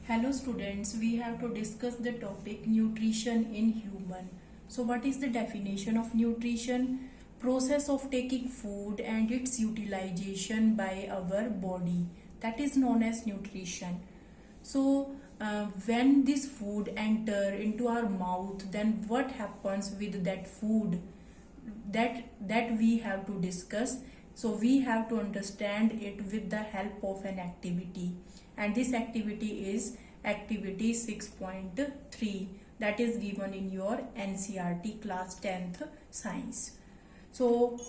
Hello students, we have to discuss the topic nutrition in human. So what is the definition of nutrition? Process of taking food and its utilization by our body. That is known as nutrition. So when this food enter into our mouth, then what happens with that food? That we have to discuss. So we have to understand it with the help of an activity, and this activity is activity 6.3 that is given in your NCERT class 10th science. So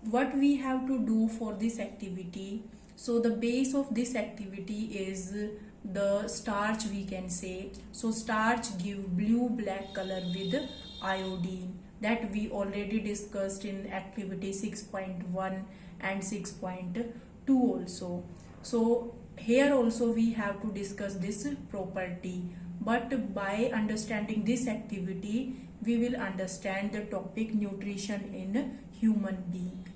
what we have to do for this activity, so the base of this activity is the starch, we can say. So starch give blue black color with iodine, that we already discussed in activity 6.1 and 6.2 also. So here also we have to discuss this property, but by understanding this activity we will understand the topic nutrition in human being.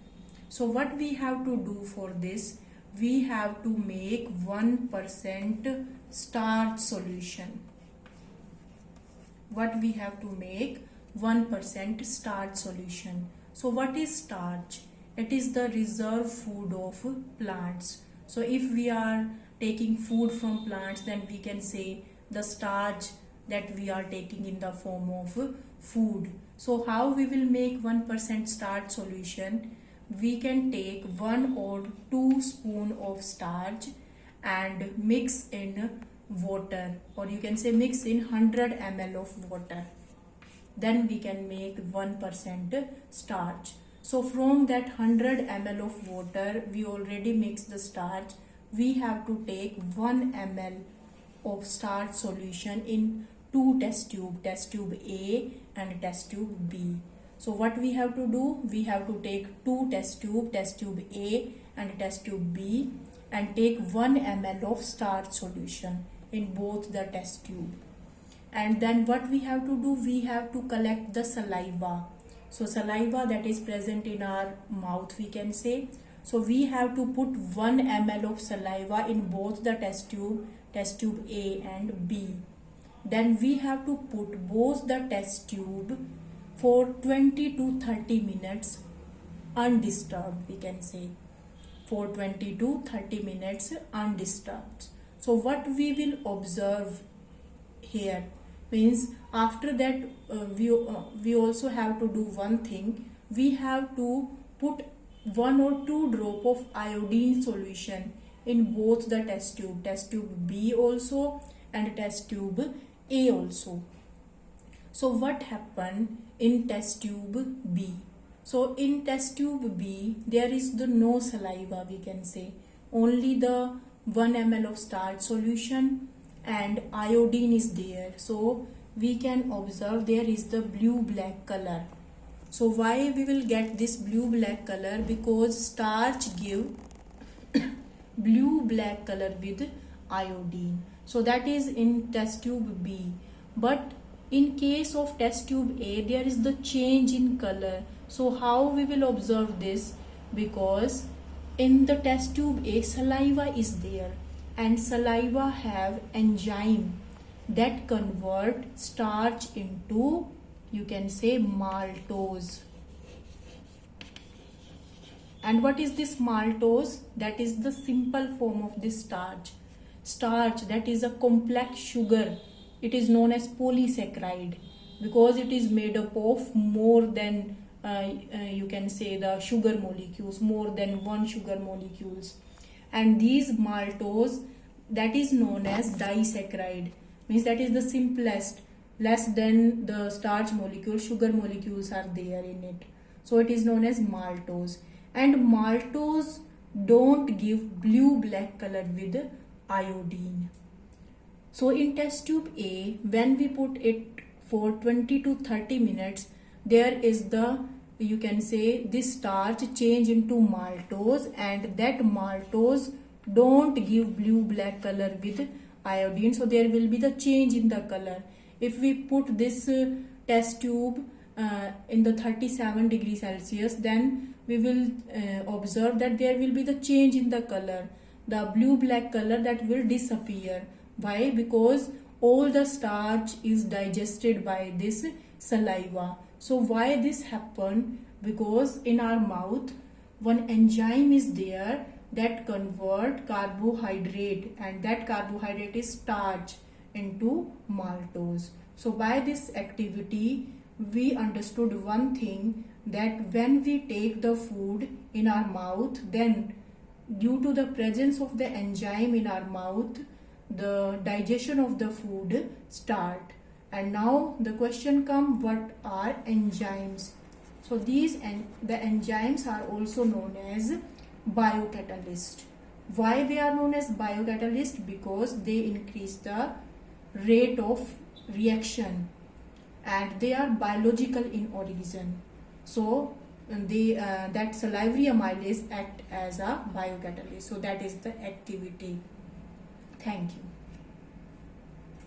So what we have to do for this, we have to make 1% starch solution. What we have to make 1% starch solution. So what is starch? It is the reserve food of plants. So if we are taking food from plants, then we can say the starch that we are taking in the form of food. So how we will make 1% starch solution? We can take 1 or 2 spoon of starch and mix in water, or you can say mix in 100 ml of water. Then we can make 1% starch. So from that 100 ml of water, we already mixed the starch. We have to take 1 ml of starch solution in 2 test tube A and test tube B. So what we have to do, we have to take 2 test tube A and test tube B, and take 1 ml of starch solution in both the test tube. And then what we have to do, we have to collect the saliva. So saliva that is present in our mouth, we can say. So we have to put 1 ml of saliva in both the test tube A and B. Then we have to put both the test tube for 20 to 30 minutes undisturbed, we can say. For 20 to 30 minutes undisturbed. So what we will observe here means, after that we also have to do one thing. We have to put 1 or 2 drop of iodine solution in both the test tube B also and test tube A also. So what happened in test tube B? So in test tube B there is the no saliva, we can say, only the 1 ml of starch solution and iodine is there. So we can observe there is the blue black color. So why we will get this blue black color? Because starch give blue black color with iodine. So that is in test tube B. But in case of test tube A, there is the change in color. So how we will observe this? Because in the test tube A, saliva is there, and saliva have enzyme that convert starch into, you can say, maltose. And what is this maltose? That is the simple form of this starch. Starch, that is a complex sugar. It is known as polysaccharide because it is made up of more than you can say the sugar molecules, more than 1 sugar molecules. And these maltose, that is known as disaccharide, means that is the simplest, less than the starch molecule, sugar molecules are there in it. So it is known as maltose. And maltose don't give blue black color with iodine. So in test tube A, when we put it for 20 to 30 minutes, there is the, you can say, this starch change into maltose, and that maltose don't give blue black color with iodine. So there will be the change in the color. If we put this test tube in the 37 degrees Celsius, then we will observe that there will be the change in the color. The blue black color that will disappear, Why? Because all the starch is digested by this saliva. So why this happen? Because in our mouth one enzyme is there that convert carbohydrate, and that carbohydrate is starch, into maltose. So by this activity we understood one thing, that when we take the food in our mouth, then due to the presence of the enzyme in our mouth, the digestion of the food start. And now the question come, what are enzymes? So the enzymes are also known as biocatalyst. Why they are known as biocatalyst? Because they increase the rate of reaction, and they are biological in origin. So they that salivary amylase act as a biocatalyst. So that is the activity. Thank you.